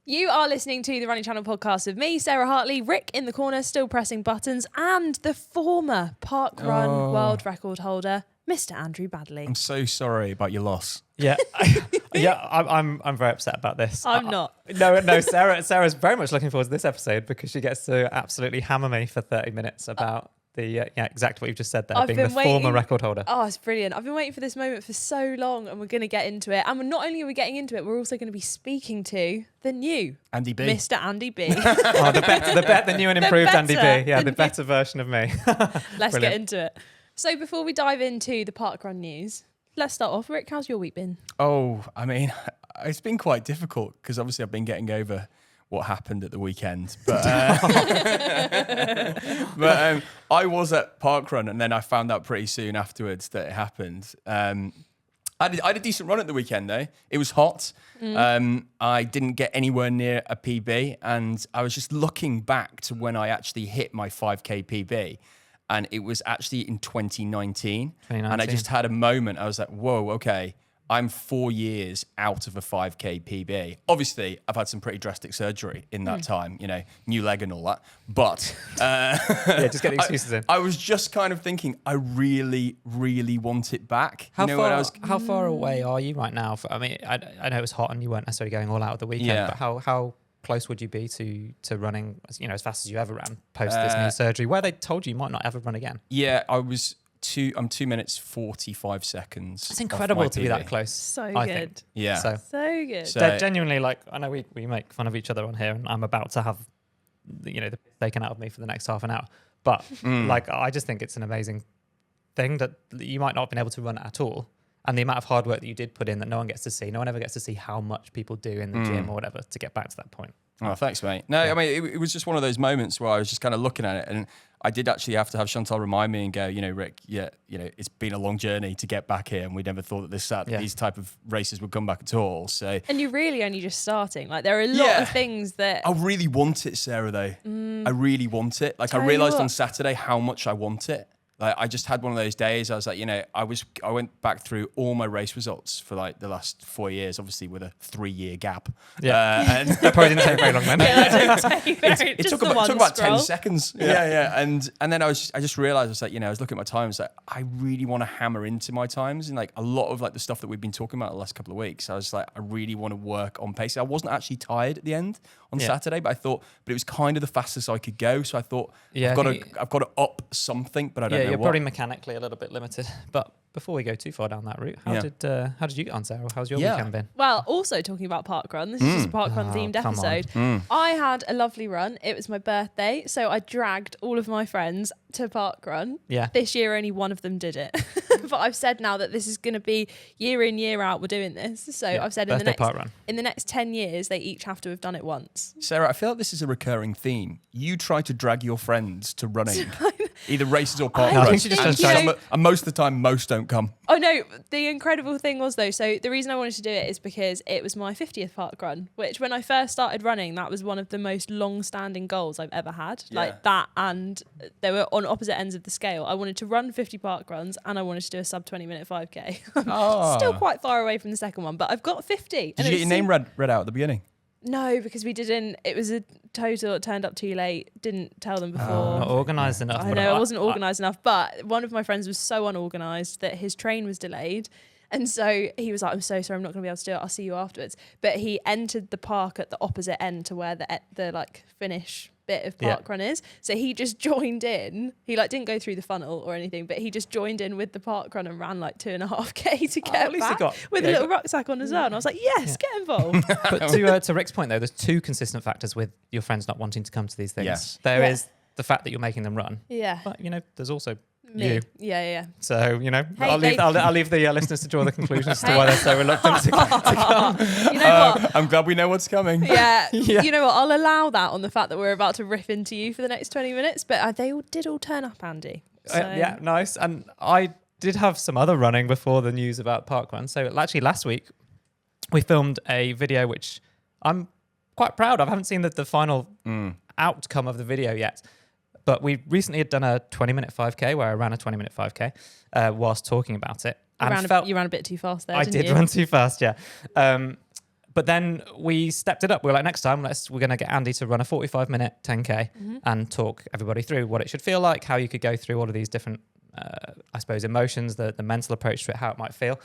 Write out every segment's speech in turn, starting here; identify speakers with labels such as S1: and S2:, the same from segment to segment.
S1: You are listening to the Running Channel podcast with me, Sarah Hartley, Rick in the corner, still pressing buttons, and the former park run world record holder, Mr. Andy Baddeley.
S2: I'm so sorry about your loss.
S3: Yeah, I'm very upset about this.
S1: I'm not.
S3: No, Sarah's very much looking forward to this episode because she gets to absolutely hammer me for 30 minutes about exactly what you've just said there, being the former record holder.
S1: Oh, it's brilliant. I've been waiting for this moment for so long, and we're going to get into it. And not only are we getting into it, we're also going to be speaking to the new
S2: Andy B.
S1: Mr. Andy B.
S3: the new and improved Andy B. Yeah, the better version of me.
S1: Let's get into it. So before we dive into the parkrun news, let's start off. Rick, how's your week been?
S2: Oh, I mean, it's been quite difficult because obviously I've been getting over what happened at the weekend. But I was at parkrun, and then I found out pretty soon afterwards that it happened. I had a decent run at the weekend though. It was hot. I didn't get anywhere near a PB, and I was just looking back to when I actually hit my 5K PB. And it was actually in 2019. And I just had a moment. I was like, whoa, okay, I'm 4 years out of a 5K PB. Obviously, I've had some pretty drastic surgery in that time, new leg and all that. But
S3: just get the excuses in.
S2: I was just kind of thinking, I really, really want it back.
S3: How far away are you right now? I know it was hot and you weren't necessarily going all out at the weekend, but how close would you be to running as fast as you ever ran post this knee surgery, where they told you might not ever run again?
S2: Yeah, I'm 2 minutes 45 seconds.
S3: It's incredible to be that close.
S1: So
S3: I
S1: good.
S3: think.
S2: Yeah.
S1: So good.
S3: So genuinely, I know we make fun of each other on here, and I'm about to have the piss taken out of me for the next half an hour. But I just think it's an amazing thing that you might not have been able to run at all. And the amount of hard work that you did put in that no one gets to see. No one ever gets to see how much people do in the gym or whatever to get back to that point.
S2: Oh, thanks, mate. No, I mean, it was just one of those moments where I was just kind of looking at it, and I did actually have to have Chantal remind me and go, Rick, it's been a long journey to get back here, and we never thought that these type of races would come back at all. So,
S1: and you're really only just starting. Like, there are a lot of things that
S2: I really want it, Sarah. Though I really want it. Like, I realised on Saturday how much I want it. Like, I just had one of those days. I was like, I went back through all my race results for like the last 4 years, obviously with a 3-year gap.
S3: Yeah, and that probably didn't take very long then.
S2: It took about 10 seconds. Yeah. And then I just realised, I was like, I was looking at my times, like I really want to hammer into my times, and like a lot of like the stuff that we've been talking about the last couple of weeks. I was like, I really want to work on pace. I wasn't actually tired at the end on Saturday, but it was kind of the fastest I could go. So I thought, I've got to up something, but I don't know.
S3: You're probably mechanically a little bit limited. But before we go too far down that route, how did you get on, Sarah? How's your weekend been?
S1: Well, also talking about parkrun, this is just a parkrun themed episode. I had a lovely run. It was my birthday, so I dragged all of my friends to parkrun.
S3: Yeah.
S1: This year, only one of them did it. But I've said now that this is going to be year in, year out, we're doing this. So I've said in the next 10 years, they each have to have done it once.
S2: Sarah, I feel like this is a recurring theme. You try to drag your friends to running, either races or parkruns. And most of the time, most don't come.
S1: Oh no, the incredible thing was though, so the reason I wanted to do it is because it was my 50th parkrun, which when I first started running, that was one of the most long-standing goals I've ever had. Like that, and they were on opposite ends of the scale. I wanted to run 50 parkruns and I wanted to do a sub 20-minute 5K. Still quite far away from the second one, but I've got 50.
S2: Did you get your name read out at the beginning?
S1: No, because we didn't. It was a total. It turned up too late. Didn't tell them before.
S3: Not organised enough.
S1: I know I wasn't organised enough. But one of my friends was so unorganised that his train was delayed, and so he was like, "I'm so sorry, I'm not going to be able to do it. I'll see you afterwards." But he entered the park at the opposite end to where the like finish bit of parkrun is. So he just joined in. He didn't go through the funnel or anything, but he just joined in with the parkrun and ran 2.5K to get back with a little rucksack on as well. And I was like, yes, get involved.
S3: But to Rick's point though, there's two consistent factors with your friends not wanting to come to these things.
S2: Yes.
S3: There is the fact that you're making them run.
S1: Yeah.
S3: But there's also
S1: Me.
S3: you.
S1: Yeah.
S3: So, I'll leave the listeners to draw the conclusion as to why they're so reluctant to come.
S1: You know what?
S2: I'm glad we know what's coming.
S1: Yeah. You know what? I'll allow that on the fact that we're about to riff into you for the next 20 minutes, but they did all turn up, Andy. So.
S3: Yeah, nice. And I did have some other running before the news about parkrun. So actually last week, we filmed a video which I'm quite proud of. I haven't seen the final outcome of the video yet. But we recently had done a 20-minute 5K where I ran a 20-minute 5K whilst talking about it.
S1: You ran a bit too fast there,
S3: I
S1: didn't you?
S3: run too fast, yeah. But then we stepped it up. We were like, next time, we're going to get Andy to run a 45-minute 10K and talk everybody through what it should feel like, how you could go through all of these different, I suppose, emotions, the mental approach to it, how it might feel.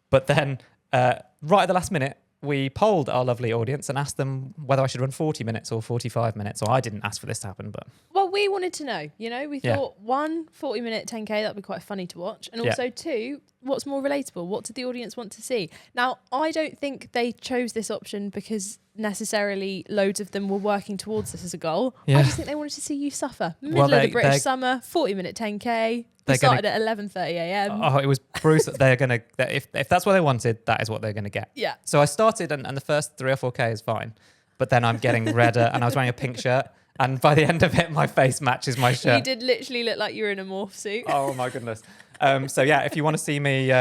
S3: But then right at the last minute, we polled our lovely audience and asked them whether I should run 40 minutes or 45 minutes. Or I didn't ask for this to happen, but...
S1: Well, we wanted to know, we thought 1 40-minute 10K, that'd be quite funny to watch. And also 2, what's more relatable? What did the audience want to see? Now, I don't think they chose this option because necessarily loads of them were working towards this as a goal. I just think they wanted to see you suffer. Middle of the British summer, 40-minute 10K. They started at 11:30 a.m.
S3: Oh, it was brutal. They're going to... If that's what they wanted, that is what they're going to get.
S1: Yeah.
S3: So I started and the first 3 or 4K is fine. But then I'm getting redder and I was wearing a pink shirt. And by the end of it, my face matches my shirt.
S1: You did literally look like you were in a morph suit.
S3: Oh, my goodness. So, yeah, if you want to see me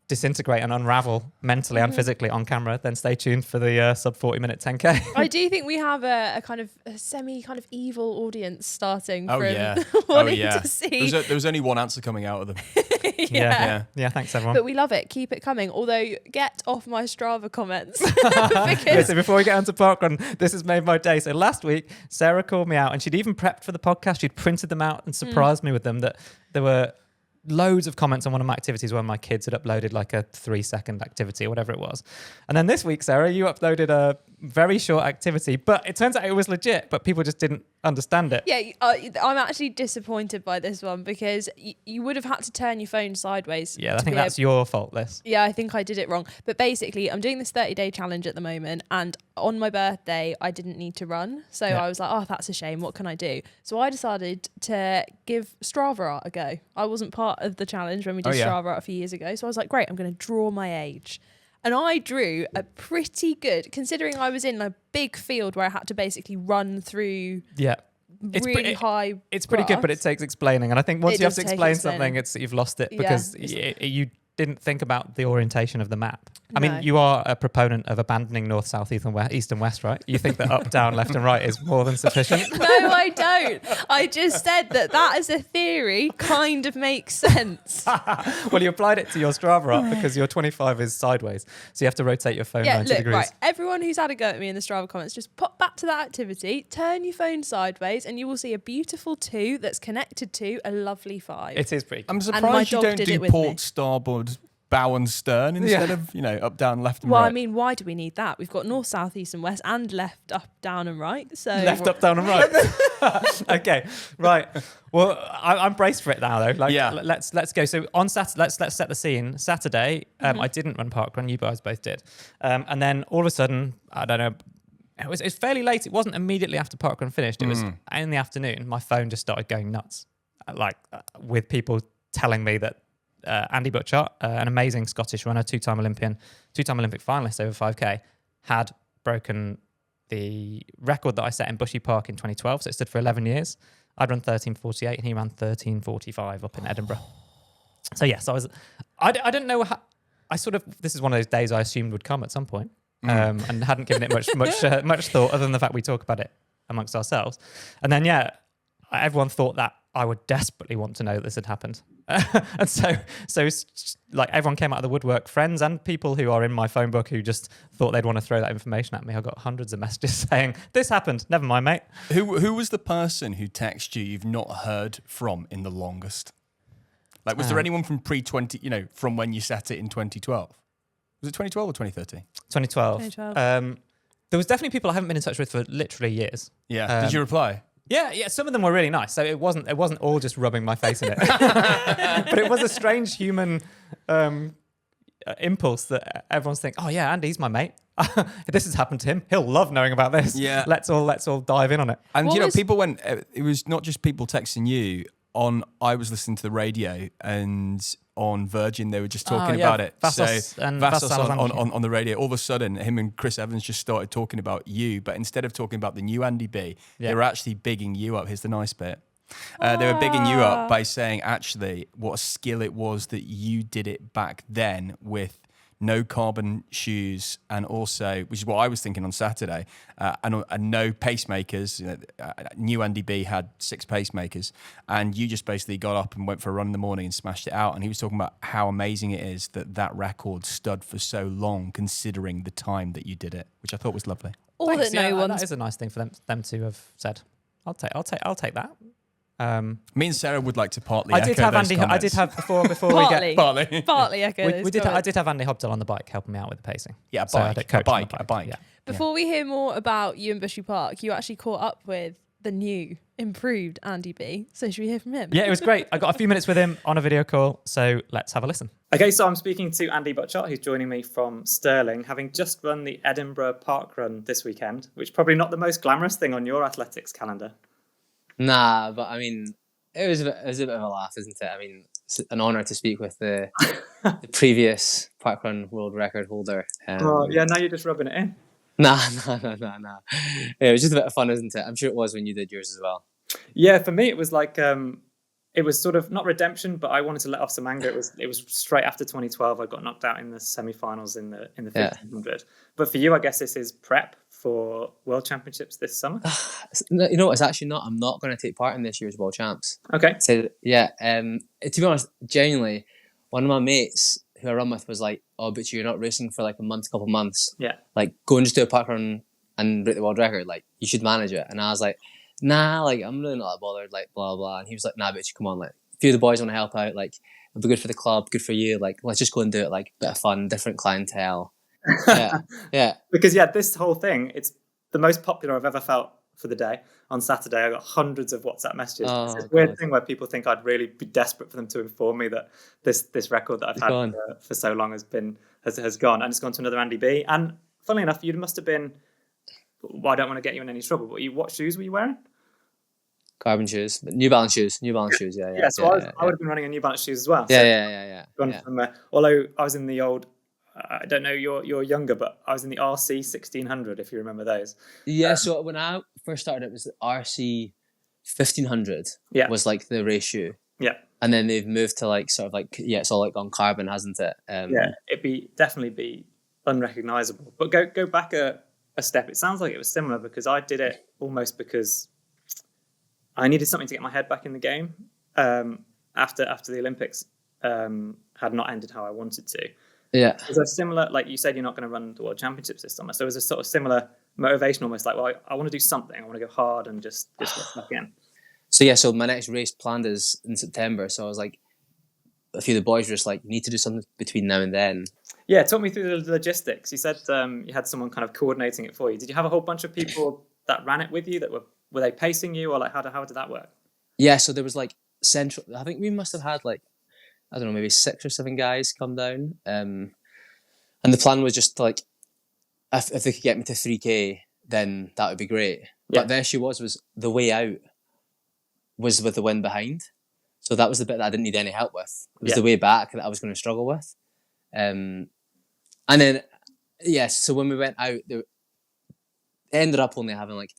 S3: disintegrate and unravel mentally and physically on camera, then stay tuned for the sub 40-minute 10K.
S1: I do think we have a kind of a semi kind of evil audience starting from
S2: wanting
S1: to see.
S2: There was only one answer coming out of them.
S3: Yeah, thanks, everyone.
S1: But we love it. Keep it coming. Although, get off my Strava comments.
S3: So before we get onto parkrun, this has made my day. So last week, Sarah called me out and she'd even prepped for the podcast. She'd printed them out and surprised me with them that there were loads of comments on one of my activities where my kids had uploaded like a 3-second activity or whatever it was. And then this week, Sarah, you uploaded a very short activity, but it turns out it was legit, but people just didn't understand it.
S1: Yeah, I'm actually disappointed by this one because you would have had to turn your phone sideways.
S3: Yeah, I think that's your fault, Liz.
S1: Yeah, I think I did it wrong. But basically, I'm doing this 30-day challenge at the moment, and on my birthday, I didn't need to run. So I was like, oh, that's a shame. What can I do? So I decided to give Strava Art a go. I wasn't part of the challenge when we did Strava Art a few years ago. So I was like, great, I'm going to draw my age. And I drew a pretty good, considering I was in a big field where I had to basically run through really high
S3: It's pretty good, but it takes explaining. And I think once you have to explain something, you've lost it because you didn't think about the orientation of the map. I mean, you are a proponent of abandoning north, south, east and west, right? You think that up, down, left and right is more than sufficient?
S1: No, I don't. I just said that as a theory kind of makes sense.
S3: Well, you applied it to your Strava Art because your 25 is sideways. So you have to rotate your phone 90 degrees. Right.
S1: Everyone who's had a go at me in the Strava comments, just pop back to that activity, turn your phone sideways, and you will see a beautiful 2 that's connected to a lovely 5.
S3: It is pretty cool.
S2: I'm surprised you don't do port, starboard, bow and stern instead of, up, down, left and right.
S1: Well, I mean, why do we need that? We've got north, south, east and west and left, up, down and right. So
S3: left, up, down and right. Okay, right. Well, I'm braced for it now though. Let's go. So on Saturday, let's set the scene. Saturday, I didn't run parkrun. You guys both did. And then all of a sudden, I don't know, it's fairly late. It wasn't immediately after parkrun finished. It was in the afternoon. My phone just started going nuts, with people telling me that Andy Baddeley, an amazing Scottish runner, two-time Olympic finalist over 5K, had broken the record that I set in Bushy Park in 2012. So it stood for 11 years. I'd run 13:48 and he ran 13:45 up in Edinburgh. So yes, I didn't know how, this is one of those days I assumed would come at some point, and hadn't given it much thought other than the fact we talk about it amongst ourselves. And then everyone thought that I would desperately want to know that this had happened. And so everyone came out of the woodwork, friends and people who are in my phone book who just thought they'd want to throw that information at me. I got hundreds of messages saying, this happened. Never mind, mate.
S2: Who was the person who texted you've not heard from in the longest? Was there anyone from pre-20, from when you set it in 2012? Was it 2012 or 2013?
S3: 2012. There was definitely people I haven't been in touch with for literally years.
S2: Yeah. Did you reply?
S3: Yeah, some of them were really nice. So it wasn't all just rubbing my face in it. But it was a strange human impulse that everyone's thinking, oh yeah, Andy's my mate. This has happened to him. He'll love knowing about this. Yeah. Let's all dive in on it.
S2: And people went, it was not just people texting you I was listening to the radio and on Virgin, they were just talking about it.
S3: Vassos
S2: on the radio. All of a sudden, him and Chris Evans just started talking about you, but instead of talking about the new Andy B, they were actually bigging you up. Here's the nice bit. They were bigging you up by saying, actually, what a skill it was that you did it back then with no carbon shoes, and also, which is what I was thinking on Saturday, and no pacemakers. New Andy B had 6 pacemakers, and you just basically got up and went for a run in the morning and smashed it out. And he was talking about how amazing it is that record stood for so long, considering the time that you did it, which I thought was lovely.
S1: Or that no one's...
S3: That is a nice thing for them to have said. I'll take that.
S2: Me and Sarah would like to partly.
S3: I did have
S2: those
S3: Andy.
S2: comments.
S3: I did have before
S1: partly,
S3: we
S2: partly.
S1: partly echo.
S3: I did have Andy Hobdell on the bike helping me out with the pacing.
S2: Yeah,
S3: So I had
S2: a bike.
S3: Yeah.
S1: Before we hear more about you and Bushy Park, you actually caught up with the new, improved Andy B. So should we hear from him?
S3: Yeah, it was great. I got a few minutes with him on a video call, so let's have a listen.
S4: Okay, so I'm speaking to Andy Baddeley, who's joining me from Stirling, having just run the Edinburgh Park Run this weekend, which is probably not the most glamorous thing on your athletics calendar.
S5: Nah, but I mean, it was a bit of a laugh, isn't it? I mean, it's an honour to speak with the previous parkrun world record holder.
S4: Now you're just rubbing it in.
S5: Nah. Yeah, it was just a bit of fun, isn't it? I'm sure it was when you did yours as well.
S4: Yeah, for me, it was like, it was sort of not redemption, but I wanted to let off some anger. It was straight after 2012. I got knocked out in the semi-finals in the 1500. But for you, I guess this is prep for World Championships this summer.
S5: You know what? It's actually not. I'm not going to take part in this year's World Champs.
S4: Okay.
S5: So yeah, to be honest, genuinely, one of my mates who I run with was like, "Oh, but you're not racing for like a couple months.
S4: Yeah.
S5: Like go and just do a parkrun and break the world record. Like you should manage it." And I was like, "Nah, like I'm really not that bothered." Like blah blah. And he was like, "Nah, bitch, come on. Like a few of the boys want to help out. Like it'll be good for the club, good for you. Like let's just go and do it. Like bit of fun, different clientele." Yeah.
S4: Because this whole thing, it's the most popular I've ever felt for the day. On Saturday, I got hundreds of WhatsApp messages.
S5: Oh,
S4: it's this weird thing where people think I'd really be desperate for them to inform me that this record that I've had for so long has gone, and it's gone to another Andy B. And funnily enough, you must have been. Well, I don't want to get you in any trouble, but what shoes were you wearing?
S5: Carbon shoes, New Balance shoes. Yeah.
S4: So I would have been running a New Balance shoes as well.
S5: Yeah.
S4: From, although I was in the old. I don't know, you're younger, but I was in the RC 1600, if you remember those.
S5: Yeah, so when I first started, it was the RC 1500 was like the race shoe.
S4: Yeah.
S5: And then they've moved to like sort of like, it's all like on carbon, hasn't it?
S4: It'd definitely be unrecognisable. But go back a step. It sounds like it was similar because I did it almost because I needed something to get my head back in the game after the Olympics had not ended how I wanted to.
S5: Yeah.
S4: Was there similar, like you said, you're not going to run the World Championships this summer. So it was a sort of similar motivation, almost like, well, I want to do something. I want to go hard and just get stuck in.
S5: So my next race planned is in September. So I was like, a few of the boys were just like, you need to do something between now and then.
S4: Yeah, talk me through the logistics. You said you had someone kind of coordinating it for you. Did you have a whole bunch of people that ran it with you? That were they pacing you, or like how did that work?
S5: Yeah, so there was like central. I think we must have had like, I don't know, maybe 6 or 7 guys come down. And the plan was just to like, if they could get me to 3K, then that would be great.
S4: Yeah.
S5: But the issue was the way out was with the wind behind. So that was the bit that I didn't need any help with. It was the way back that I was going to struggle with. And then, so when we went out, they ended up only having like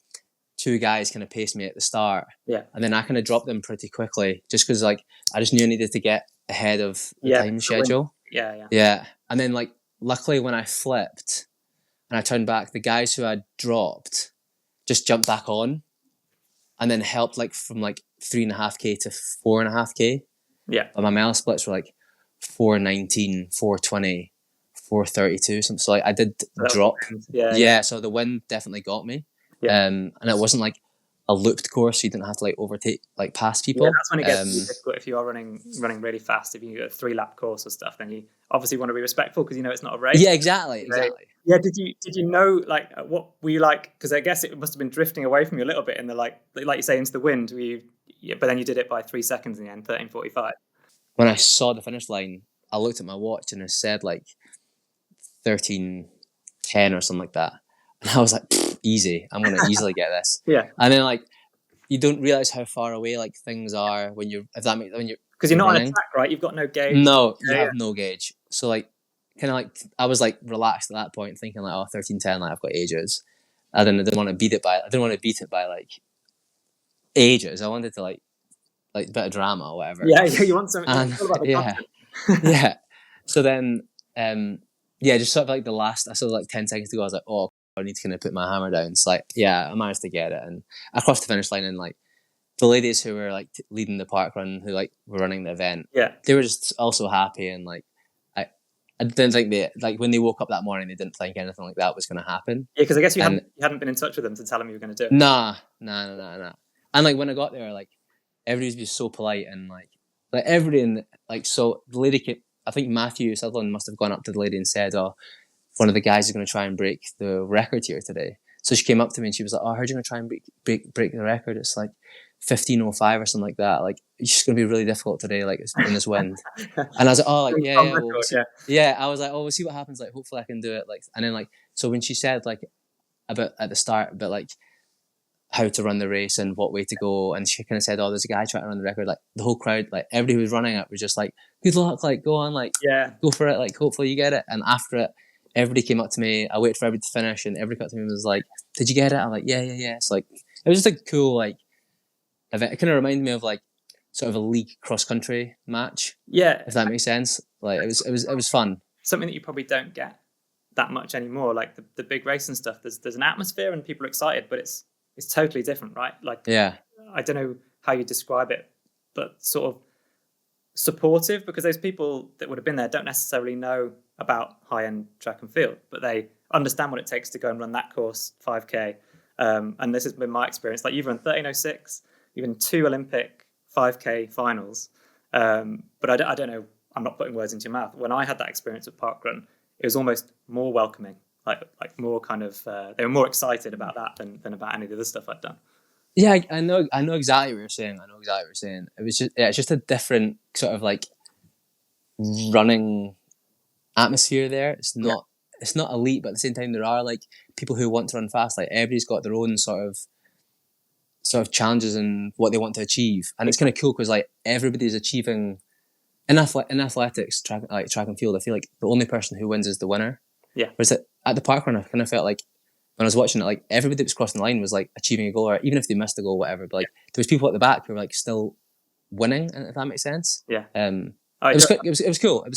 S5: 2 guys kind of pace me at the start.
S4: Yeah.
S5: And then I kind of dropped them pretty quickly just because like I just knew I needed to get ahead of the time schedule. Yeah. And then like luckily when I flipped and I turned back, the guys who I'd dropped just jumped back on and then helped like from like 3.5K to 4.5K.
S4: Yeah.
S5: But my mile splits were like 4:19, 4:20, 4:32, something. So like I did drop. Yeah. So the wind definitely got me. Yeah. And it wasn't like a looped course, so you didn't have to like overtake, like pass people.
S4: Yeah, that's when it gets difficult if you are running really fast. If you get a 3-lap course or stuff, then you obviously want to be respectful because you know it's not a race.
S5: Yeah, exactly.
S4: Yeah, did you know like what were you like? Because I guess it must have been drifting away from you a little bit in the like you say into the wind. But then you did it by 3 seconds in the end, 13:45.
S5: When I saw the finish line, I looked at my watch and it said like 13:10 or something like that, and I was like, easy, I'm gonna easily get this.
S4: Yeah.
S5: And then like you don't realize how far away like things are when you're because
S4: you're not running on a track, right? You've got no gauge.
S5: No, you have no gauge. So like kind of like I was like relaxed at that point, thinking like, 13:10, like I've got ages. I didn't want to beat it by like ages. I wanted to like a bit of drama or whatever.
S4: Yeah, you want some.
S5: And,
S4: yeah.
S5: Yeah. So then yeah, just sort of like the last, I saw like 10 seconds to go, I was like, oh, I need to kind of put my hammer down. It's like, yeah, I managed to get it. And I crossed the finish line, and like the ladies who were like leading the park run, who like were running the event, they were just also happy. And like, I didn't think they, like when they woke up that morning, they didn't think anything like that was going to happen.
S4: Yeah, because I guess you hadn't been in touch with them to tell them you were going to do it.
S5: Nah. And like when I got there, like everybody was so polite, and like everybody in like, so the lady came, I think Matthew Sutherland must have gone up to the lady and said, oh, one of the guys is going to try and break the record here today. So she came up to me and she was like, oh, I heard you're going to try and break the record. It's like 15:05 or something like that. Like, it's just going to be really difficult today, like in this wind. And I was like, oh, like, yeah. I was like, oh, we'll see what happens. Like, hopefully I can do it. Like, and then like, so when she said like about at the start, about like how to run the race and what way to go, and she kind of said, oh, there's a guy trying to run the record, like the whole crowd, like everybody who was running it was just like, good luck, like go on, like go for it, like hopefully you get it. And after it, everybody came up to me, I waited for everybody to finish, and everybody came up to me and was like, did you get it? I'm like, yeah. It's like, it was just a cool like event. It kind of reminded me of like sort of a league cross country match, if that makes sense. Like it was fun,
S4: something that you probably don't get that much anymore. Like the big race and stuff, there's an atmosphere and people are excited, but it's totally different, right? Like, I don't know how you describe it, but sort of supportive, because those people that would have been there don't necessarily know about high-end track and field, but they understand what it takes to go and run that course, 5K. And this has been my experience. Like, you've run 13:06, you've been 2 Olympic 5K finals. But I don't know, I'm not putting words into your mouth. When I had that experience at parkrun, it was almost more welcoming. Like more kind of, they were more excited about that than about any of the other stuff I'd done.
S5: Yeah, I know exactly what you're saying. It was just, it's just a different sort of like running atmosphere there. It's not elite, but at the same time, there are like people who want to run fast. Like everybody's got their own sort of challenges and what they want to achieve, and it's kind of cool because like everybody's achieving in athletics, track and field. I feel like the only person who wins is the winner.
S4: Yeah.
S5: Whereas at the parkrun, I kind of felt like when I was watching it, like everybody that was crossing the line was like achieving a goal, or even if they missed a goal, whatever. But like there was people at the back who were like still winning, if that makes sense.
S4: Yeah.
S5: It was cool.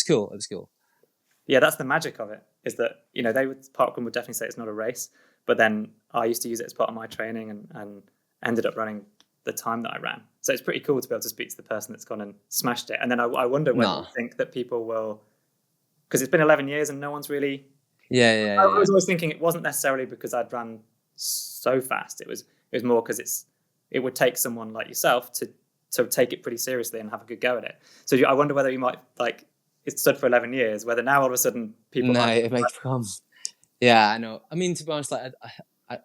S4: Yeah, that's the magic of it. Is that parkrun would definitely say it's not a race, but then I used to use it as part of my training and ended up running the time that I ran. So it's pretty cool to be able to speak to the person that's gone and smashed it. And then I wonder whether you think that people will, because it's been 11 years and no one's really.
S5: Yeah.
S4: I was always thinking it wasn't necessarily because I'd run so fast. It was more because it would take someone like yourself to take it pretty seriously and have a good go at it. So I wonder whether you might, like, it stood for 11 years, whether now all of a sudden people.
S5: No, it might become. Yeah, I know. I mean, to be honest, like, part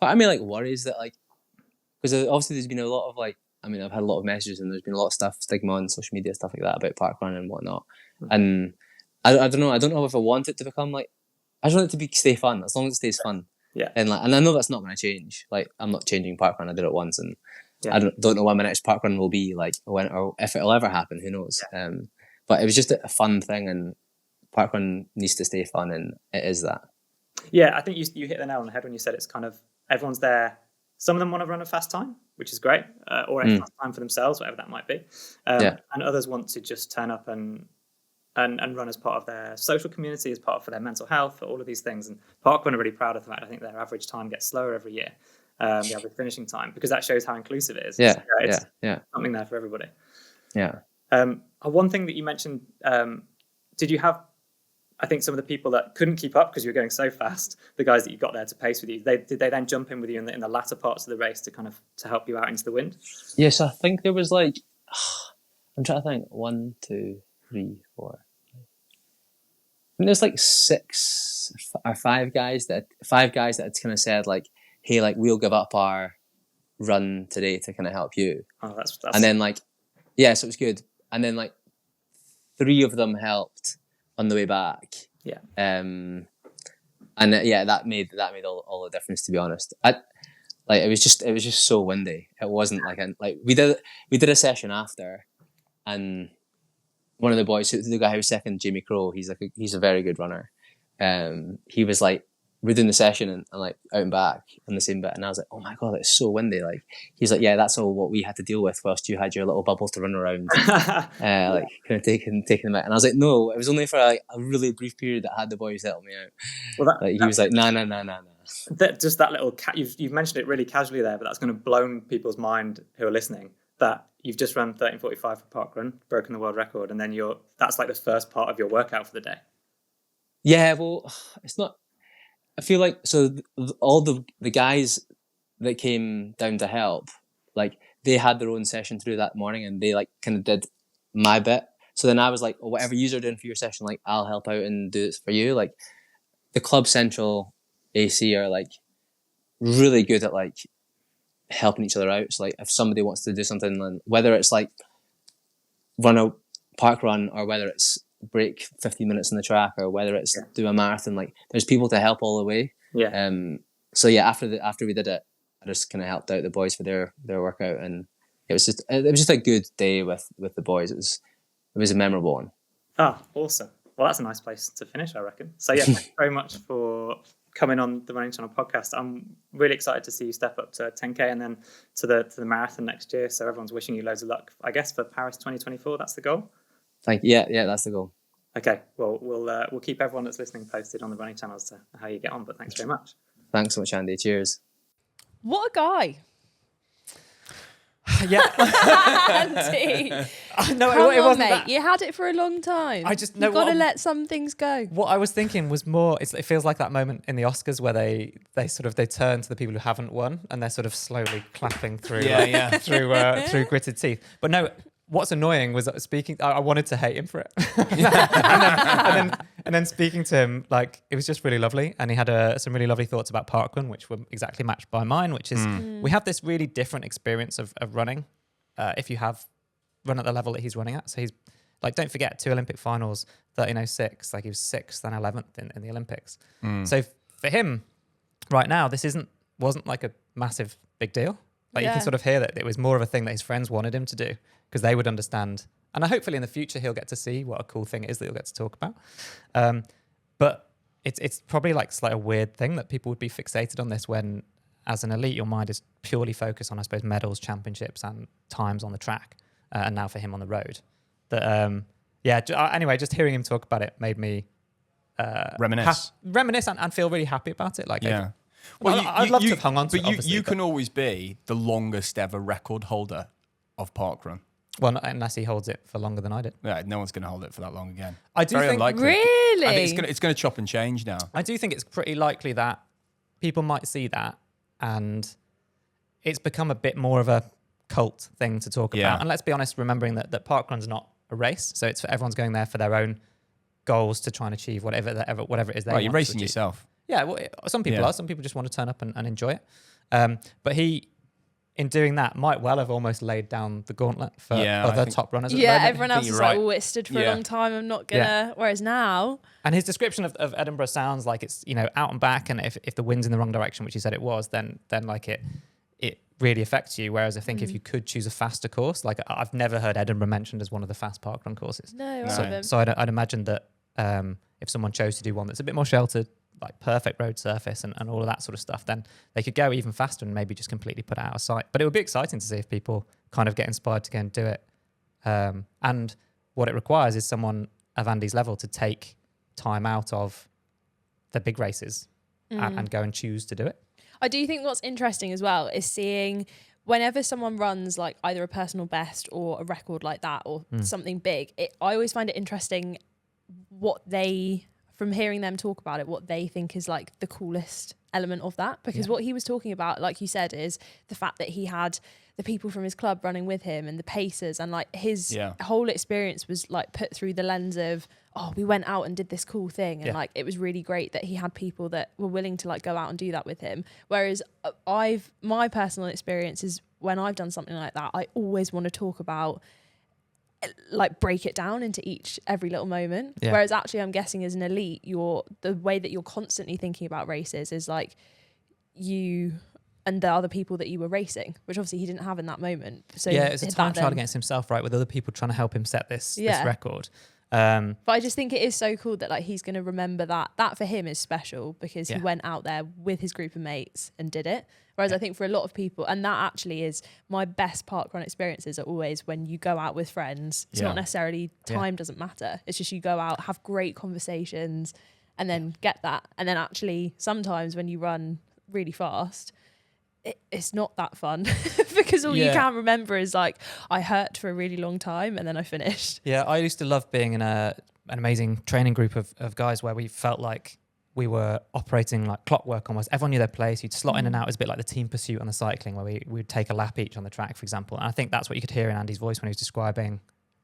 S5: of me like worries that like, because obviously there's been a lot of like, I mean, I've had a lot of messages and there's been a lot of stuff, stigma on social media, stuff like that about parkrun and whatnot. And I don't know. I don't know if I want it to become like. I just want it to stay fun, as long as it stays fun.
S4: Yeah.
S5: And I know that's not going to change. Like, I'm not changing parkrun. I did it once, and I don't know when my next parkrun will be, like, when or if it'll ever happen. Who knows? Yeah. But it was just a fun thing, and parkrun needs to stay fun, and it is that.
S4: Yeah, I think you hit the nail on the head when you said it's kind of everyone's there. Some of them want to run a fast time, which is great, or a fast time for themselves, whatever that might be. And others want to just turn up and run as part of their social community, as part of their mental health, all of these things. And parkrun are really proud of that. I think their average time gets slower every year, the average finishing time, because that shows how inclusive it is.
S5: Yeah,
S4: it's something there for everybody.
S5: Yeah.
S4: One thing that you mentioned, did you have, I think some of the people that couldn't keep up because you were going so fast, the guys that you got there to pace with you, did they then jump in with you in the latter parts of the race to help you out into the wind?
S5: Yes, I think there was like, I'm trying to think, 1, 2, 3, 4. And there's like 6 or 5 guys that had kind of said like, hey, like we'll give up our run today to kind of help you.
S4: Oh, that's
S5: and then like, yeah, so it was good. And then like 3 of them helped on the way back.
S4: Yeah.
S5: That made all the difference, to be honest. It was just so windy. It wasn't like we did a session after, and one of the boys, the guy who was second, Jamie Crow, he's a very good runner. He was like, we're doing the session and like out and back on the same bit, and I was like, oh my god, it's so windy. Like he's like, yeah, that's all what we had to deal with whilst you had your little bubble to run around, like kind of taking them out. And I was like, no, it was only for like a really brief period that I had the boys help me out. Well, he was like, no.
S4: Just that little you've mentioned it really casually there, but that's going to blow people's mind who are listening. That you've just run 13:45 for parkrun, broken the world record, and then that's like the first part of your workout for the day.
S5: Yeah, well, it's not. I feel like all the guys that came down to help, like they had their own session through that morning, and they like kind of did my bit. So then I was like, well, whatever you are doing for your session, like I'll help out and do it for you. Like the Club Central AC are like really good at like helping each other out. So like if somebody wants to do something, whether it's like run a park run or whether it's break 15 minutes on the track or whether it's do a marathon, like there's people to help all the way. So yeah, after we did it, I just kind of helped out the boys for their workout, and it was just a good day with the boys. It was a memorable one.
S4: Awesome. Well, that's a nice place to finish, I reckon. So yeah, thank you very much for coming on the Running Channel podcast. I'm really excited to see you step up to 10k and then to the marathon next year. So everyone's wishing you loads of luck, I guess, for Paris 2024. That's the goal.
S5: Thank you. Yeah, that's the goal.
S4: Okay, well, we'll keep everyone that's listening posted on the running channels to how you get on. But thanks very much.
S5: Thanks so much, Andy. Cheers.
S1: What a guy.
S3: Yeah.
S1: Andy.
S3: No,
S1: Come
S3: it
S1: on,
S3: wasn't
S1: mate.
S3: that.
S1: You had it for a long time. You've got to let some things go.
S3: What I was thinking was more, it feels like that moment in the Oscars where they turn to the people who haven't won and they're sort of slowly clapping through through gritted teeth. But no, what's annoying was I wanted to hate him for it. and then speaking to him, like, it was just really lovely. And he had some really lovely thoughts about parkrun, which were exactly matched by mine, which is we have this really different experience of running if you have run at the level that he's running at. So he's like, don't forget, 2 Olympic finals, 13:06, like he was 6th and 11th in the Olympics. So for him right now, this wasn't like a massive big deal. Like you can sort of hear that it was more of a thing that his friends wanted him to do because they would understand. And hopefully in the future he'll get to see what a cool thing it is that he'll get to talk about. But it's probably like a weird thing that people would be fixated on this when, as an elite, your mind is purely focused on, I suppose, medals, championships, and times on the track. And now for him on the road. Anyway, just hearing him talk about it made me
S2: reminisce
S3: and feel really happy about it. Like,
S2: yeah.
S3: I'd love to have hung on to it.
S2: But you can always be the longest ever record holder of parkrun.
S3: Well, unless he holds it for longer than I did.
S2: Yeah, no one's going to hold it for that long again.
S3: I do
S2: Very
S3: think,
S2: unlikely.
S1: Really?
S2: I think it's going to chop and change now.
S3: I do think it's pretty likely that people might see that and it's become a bit more of a cult thing to talk about. And let's be honest, remembering that parkrun's not a race, so it's for everyone's going there for their own goals to try and achieve whatever it is they want.
S2: You're racing yourself.
S3: Yeah, well, some people are. Some people just want to turn up and enjoy it. But he, in doing that, might well have almost laid down the gauntlet for other top runners.
S1: Yeah, everyone else is like, it stood for a long time. I'm not gonna. Whereas now,
S3: and his description of Edinburgh sounds like it's out and back, and if the wind's in the wrong direction, which he said it was, then like it really affects you. Whereas I think if you could choose a faster course, like I've never heard Edinburgh mentioned as one of the fast parkrun courses.
S1: No.
S3: So I'd imagine that if someone chose to do one that's a bit more sheltered, like perfect road surface and all of that sort of stuff, then they could go even faster and maybe just completely put it out of sight. But it would be exciting to see if people kind of get inspired to go and do it. And what it requires is someone of Andy's level to take time out of the big races and go and choose to do it.
S1: I do think what's interesting as well is seeing whenever someone runs like either a personal best or a record like that or something big, I always find it interesting from hearing them talk about it, what they think is like the coolest element of that. Because what he was talking about, like you said, is the fact that he had the people from his club running with him and the pacers, and like his whole experience was like put through the lens of, we went out and did this cool thing. And like, it was really great that he had people that were willing to like go out and do that with him. Whereas my personal experience is when I've done something like that, I always want to talk about, like, break it down into every little moment. Whereas actually I'm guessing as an elite, the way that you're constantly thinking about races is like you and the other people that you were racing, which obviously he didn't have in that moment. So
S3: it's a time trial against himself, right, with other people trying to help him set this record.
S1: But I just think it is so cool that like he's going to remember that. That for him is special because he went out there with his group of mates and did it. Whereas I think for a lot of people, and that actually is my best parkrun experiences are always when you go out with friends. It's not necessarily time doesn't matter. It's just you go out, have great conversations, and then get that. And then actually sometimes when you run really fast, it's not that fun because all you can remember is like, I hurt for a really long time and then I finished.
S3: Yeah, I used to love being in an amazing training group of guys where we felt like we were operating like clockwork almost. Everyone knew their place. You'd slot in and out. It was a bit like the team pursuit on the cycling where we would take a lap each on the track, for example. And I think that's what you could hear in Andy's voice when he was describing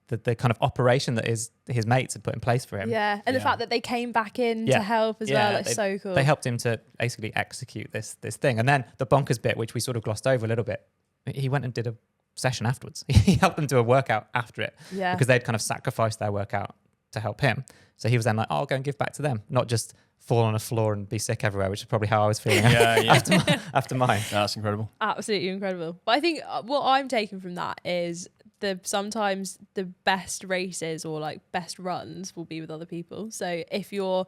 S3: the kind of operation that his mates had put in place for him.
S1: Yeah, and the fact that they came back in to help as well, it's so cool.
S3: They helped him to basically execute this thing. And then the bonkers bit, which we sort of glossed over a little bit, he went and did a session afterwards. He helped them do a workout after it because they'd kind of sacrificed their workout to help him. So he was then like, oh, I'll go and give back to them, not just fall on a floor and be sick everywhere, which is probably how I was feeling after mine.
S2: That's incredible.
S1: Absolutely incredible. But I think what I'm taking from that is sometimes the best races or like best runs will be with other people. So if you're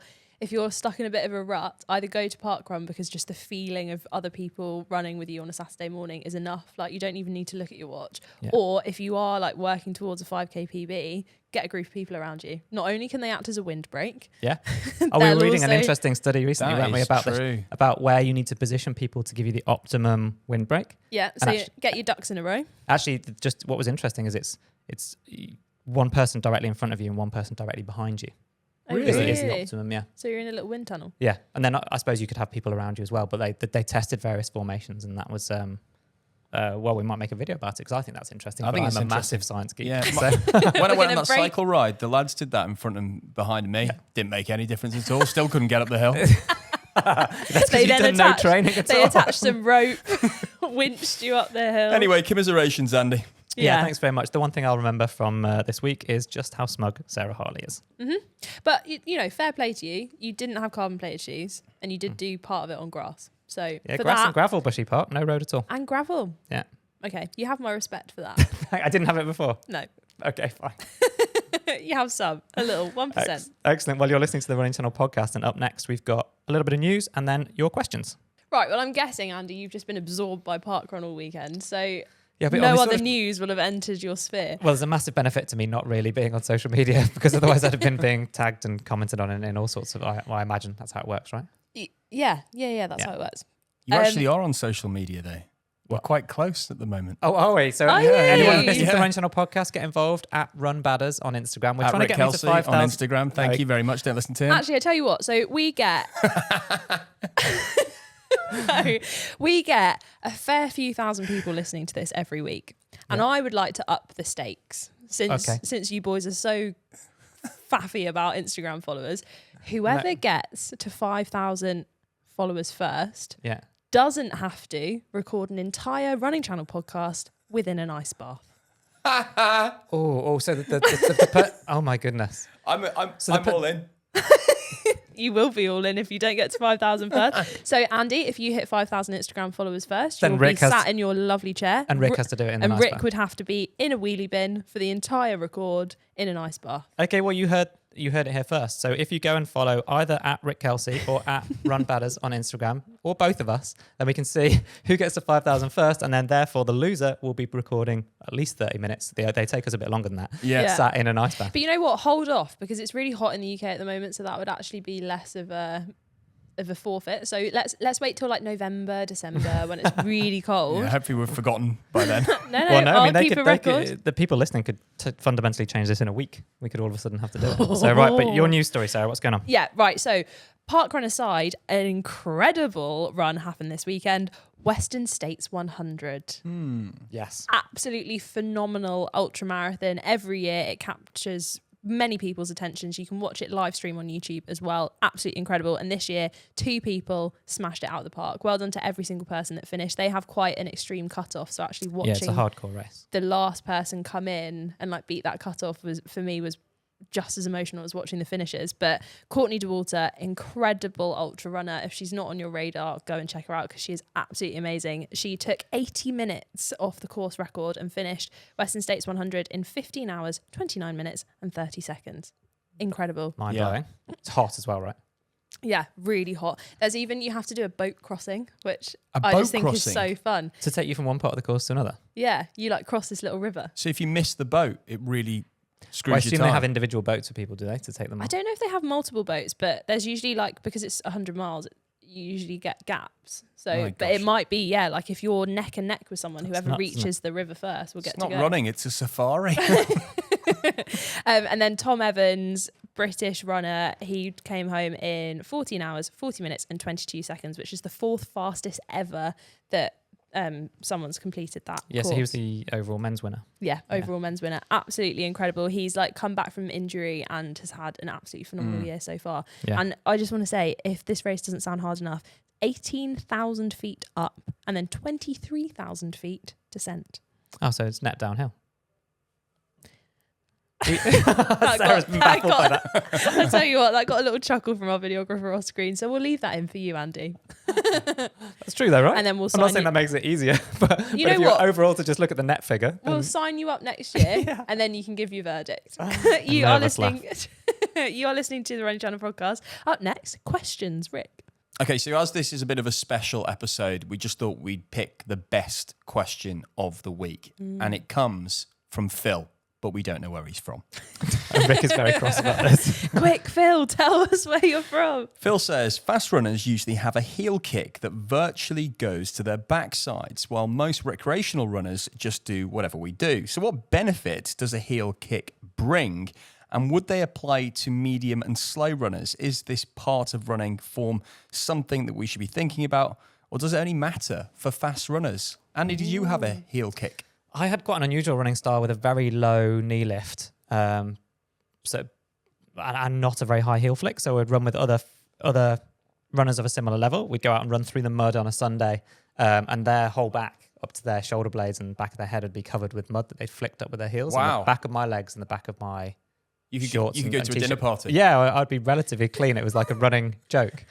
S1: stuck in a bit of a rut, either go to parkrun because just the feeling of other people running with you on a Saturday morning is enough. Like you don't even need to look at your watch. Yeah. Or if you are like working towards a 5k PB, get a group of people around you. Not only can they act as a windbreak.
S3: Yeah. Oh, we were reading an interesting study recently, weren't we, about where you need to position people to give you the optimum windbreak.
S1: Yeah. So get your ducks in a row.
S3: Actually, just what was interesting is it's one person directly in front of you and one person directly behind you.
S1: Really?
S3: Is the optimum, yeah.
S1: So you're in a little wind tunnel.
S3: Yeah, and then I suppose you could have people around you as well, but they tested various formations, and that was well, we might make a video about it because I think that's interesting. I think I'm a massive science geek.
S2: Yeah. So. When I went on that cycle ride, the lads did that in front and behind me. Yeah. Didn't make any difference at all. Still couldn't get up the hill.
S3: That's because you did no training at all.
S1: They attached some rope, winched you up the hill.
S2: Anyway, commiserations, Andy.
S3: Yeah, thanks very much. The one thing I'll remember from this week is just how smug Sarah Hartley is.
S1: Mm-hmm. But, you know, fair play to you. You didn't have carbon-plated shoes and you did do part of it on grass. So
S3: yeah, grass and gravel, Bushy Park, no road at all.
S1: And gravel.
S3: Yeah.
S1: Okay, you have my respect for that.
S3: I didn't have it before.
S1: No.
S3: Okay, fine.
S1: You have some, a little, 1%.
S3: Excellent. Well, you're listening to the Running Channel podcast, and up next we've got a little bit of news and then your questions.
S1: Right, well, I'm guessing, Andy, you've just been absorbed by parkrun all weekend, so...
S3: Yeah, but
S1: no other news will have entered your sphere.
S3: Well, there's a massive benefit to me not really being on social media because otherwise I'd have been being tagged and commented on in all sorts of... I imagine that's how it works, right?
S1: Yeah, that's how it works.
S2: You actually are on social media, though. We're quite close at the moment.
S3: Oh, wait. So anyone listening to the Running Channel podcast, get involved at Run Badders on Instagram. We're trying to get him to 5,000
S2: on Instagram. Thank you very much. Don't listen to him.
S1: Actually, I tell you what. So we get... No, we get a fair few thousand people listening to this every week. And I would like to up the stakes since you boys are so faffy about Instagram followers. Whoever gets to 5,000 followers first doesn't have to record an entire Running Channel podcast within an ice bath.
S3: So oh my goodness.
S2: I'm all in.
S1: You will be all in if you don't get to 5,000 first. So, Andy, if you hit 5,000 Instagram followers first, you'll be sat in your lovely chair.
S3: And Rick has to do it in an ice bath.
S1: And Rick would have to be in a wheelie bin for the entire record in an ice bath.
S3: Okay, well, you heard it here first. So if you go and follow either at Rick Kelsey or at Run Badders on Instagram, or both of us, then we can see who gets to 5,000 first, and then therefore the loser will be recording at least 30 minutes. They take us a bit longer than that.
S2: Yeah.
S3: Sat in an ice bath.
S1: But you know what? Hold off, because it's really hot in the UK at the moment, so that would actually be less of a forfeit. So let's wait till like November, December when it's really cold.
S2: Yeah, hopefully we've forgotten by then.
S1: No, I'll keep a record.
S3: The people listening could fundamentally change this in a week. We could all of a sudden have to do it. So right, but your news story, Sarah, what's going on?
S1: Yeah, right. So parkrun aside, an incredible run happened this weekend. Western States 100.
S3: Yes.
S1: Absolutely phenomenal ultra marathon. Every year it captures many people's attentions. You can watch it live stream on YouTube as well. Absolutely incredible. And this year, 2 people smashed it out of the park. Well done to every single person that finished. They have quite an extreme cutoff. So actually watching
S3: it's a hardcore race.
S1: The last person come in and like beat that cutoff was just as emotional as watching the finishes. But Courtney Dauwalter, incredible ultra runner. If she's not on your radar, go and check her out because she is absolutely amazing. She took 80 minutes off the course record and finished Western States 100 in 15 hours, 29 minutes and 30 seconds. incredible.
S3: Mind blowing. It's hot as well, right?
S1: Yeah, really hot. There's even, you have to do a boat crossing, which
S2: A
S1: I
S2: boat
S1: just think
S2: crossing?
S1: is so fun.
S3: To take you from one part of the course to another.
S1: Yeah, you like cross this little river.
S2: So if you miss the boat, it really screws
S3: Well, I
S2: your
S3: assume
S2: time.
S3: they have individual boats for people, do they, to take them
S1: I
S3: off?
S1: don't know if they have multiple boats, but there's usually like, because it's 100 miles, you usually get gaps. So,
S2: Oh my
S1: but it
S2: gosh.
S1: might be, yeah, like if you're neck and neck with someone,
S3: That's
S1: whoever
S3: nuts, isn't
S1: reaches the river first will
S2: It's
S1: get
S2: not
S1: to go.
S2: running, it's a safari.
S1: And then Tom Evans, British runner, he came home in 14 hours, 40 minutes and 22 seconds, which is the 4th fastest ever that someone's completed that
S3: Yeah,
S1: course.
S3: so he was the overall men's winner.
S1: Yeah, overall men's winner. Absolutely incredible. He's like come back from injury and has had an absolutely phenomenal year so far.
S3: Yeah.
S1: And I just want to say, if this race doesn't sound hard enough, 18,000 feet up and then 23,000 feet descent.
S3: Oh, so it's net downhill.
S1: That
S3: Sarah's
S1: got-
S3: been
S1: that
S3: baffled by
S1: got-
S3: that.
S1: I tell you what, that got a little chuckle from our videographer off screen. So we'll leave that in for you, Andy.
S3: That's true though, right?
S1: And then we'll
S3: I'm
S1: sign
S3: not saying
S1: you-
S3: that makes it easier, but,
S1: You
S3: but
S1: know
S3: if you're
S1: what?
S3: overall to just look at the net figure.
S1: We'll
S3: then-
S1: sign you up next year and then you can give your verdict. you
S3: A
S1: are
S3: nervous
S1: listening. You are listening to the Running Channel podcast. Up next, questions, Rick.
S2: Okay, so as this is a bit of a special episode, we just thought we'd pick the best question of the week. And it comes from Phil, but we don't know where he's from.
S3: And Rick is very cross about this.
S1: Quick, Phil, tell us where you're from.
S2: Phil says, fast runners usually have a heel kick that virtually goes to their backsides, while most recreational runners just do whatever we do. So what benefit does a heel kick bring? And would they apply to medium and slow runners? Is this part of running form something that we should be thinking about? Or does it only matter for fast runners? Andy, did you have a heel kick?
S3: I had quite an unusual running style with a very low knee lift, and not a very high heel flick. So I'd run with other runners of a similar level. We'd go out and run through the mud on a Sunday, and their whole back up to their shoulder blades and back of their head would be covered with mud that they'd flicked up with their heels.
S2: Wow.
S3: And the back of my legs and the back of my
S2: You could
S3: shorts.
S2: you could
S3: and-
S2: go
S3: and
S2: to a dinner
S3: t-shirt.
S2: party.
S3: Yeah, I'd be relatively clean. It was like a running joke.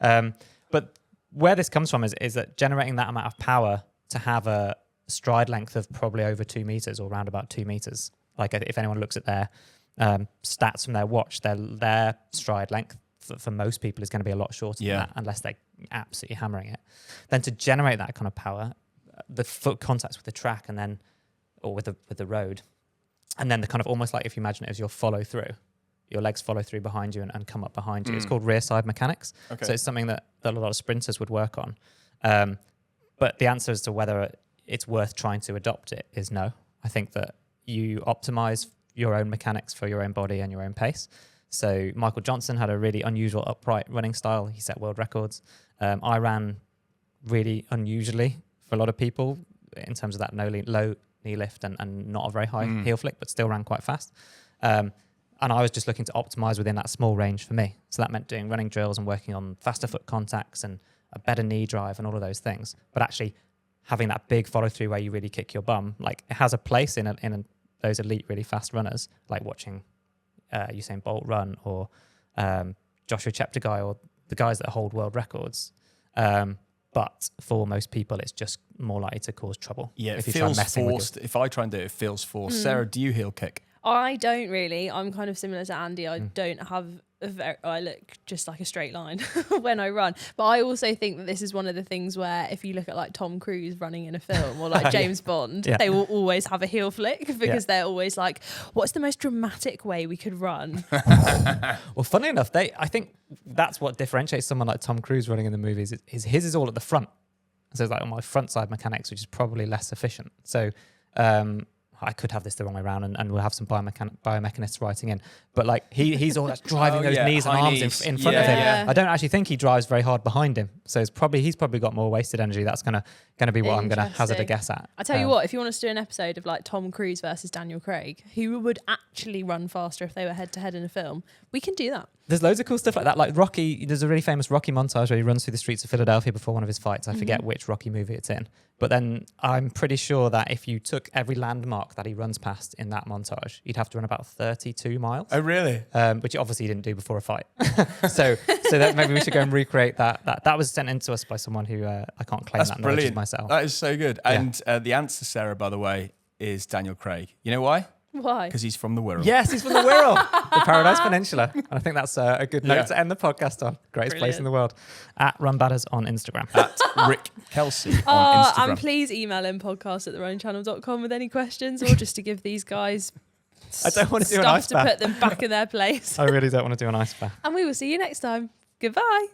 S3: But where this comes from is that generating that amount of power to have a stride length of probably over 2 meters or around about 2 meters. Like if anyone looks at their stats from their watch, their stride length for most people is going to be a lot shorter than that, unless they're absolutely hammering it. Then to generate that kind of power, the foot contacts with the track and then, or with the road, and then the kind of almost like if you imagine it as your follow through, your legs follow through behind you and come up behind you. It's called rear side mechanics.
S2: Okay.
S3: So it's something that a lot of sprinters would work on. But the answer as to whether it's worth trying to adopt it is no. I think that you optimize your own mechanics for your own body and your own pace. So Michael Johnson had a really unusual upright running style. He set world records. I ran really unusually for a lot of people in terms of that low knee lift and not a very high heel flick, but still ran quite fast. And I was just looking to optimize within that small range for me. So that meant doing running drills and working on faster foot contacts and a better knee drive and all of those things. But actually having that big follow through where you really kick your bum, like it has a place in those elite, really fast runners, like watching Usain Bolt run or Joshua Cheptegei or the guys that hold world records. But for most people, it's just more likely to cause trouble.
S2: Yeah,
S3: if
S2: it
S3: you try
S2: feels
S3: messing with
S2: forced. If I try and do it, it feels forced. Sarah, do you heel kick?
S1: I don't really. I'm kind of similar to Andy. I don't have I look just like a straight line when I run. But I also think that this is one of the things where if you look at like Tom Cruise running in a film or like James Bond, they will always have a heel flick because they're always like, what's the most dramatic way we could run?
S3: Well, funnily enough, I think that's what differentiates someone like Tom Cruise running in the movies. His is all at the front. So it's like on my front side mechanics, which is probably less efficient. So I could have this the wrong way around, and we'll have some biomechanists writing in. But like he's all that's driving those knees and arms in front of him.
S1: Yeah.
S3: I don't actually think he drives very hard behind him. So he's probably got more wasted energy. That's gonna be what I'm gonna hazard a guess at.
S1: I tell you what, if you want us to do an episode of like Tom Cruise versus Daniel Craig, who would actually run faster if they were head to head in a film, we can do that.
S3: There's loads of cool stuff like that. Like Rocky, there's a really famous Rocky montage where he runs through the streets of Philadelphia before one of his fights. I forget which Rocky movie it's in. But then I'm pretty sure that if you took every landmark that he runs past in that montage, you'd have to run about 32 miles.
S2: Oh, really?
S3: Which obviously he didn't do before a fight. so that maybe we should go and recreate that. That was sent in to us by someone who I can't claim
S2: That's
S3: that knowledge
S2: brilliant.
S3: myself.
S2: That is so good. And the answer, Sarah, by the way, is Daniel Craig. You know why?
S1: Why?
S2: Because he's from the Wirral.
S3: Yes, he's from the Wirral, the Paradise Peninsula. And I think that's a good note to end the podcast on. Greatest place in the world. At RunBadders on Instagram.
S2: At Rick Kelsey on Instagram.
S1: And please email in podcast@therunningchannel.com with any questions or just to give these guys
S3: I don't want to do an ice
S1: stuff
S3: bath.
S1: to put them back in their place.
S3: I really don't want to do an ice bath.
S1: And we will see you next time. Goodbye.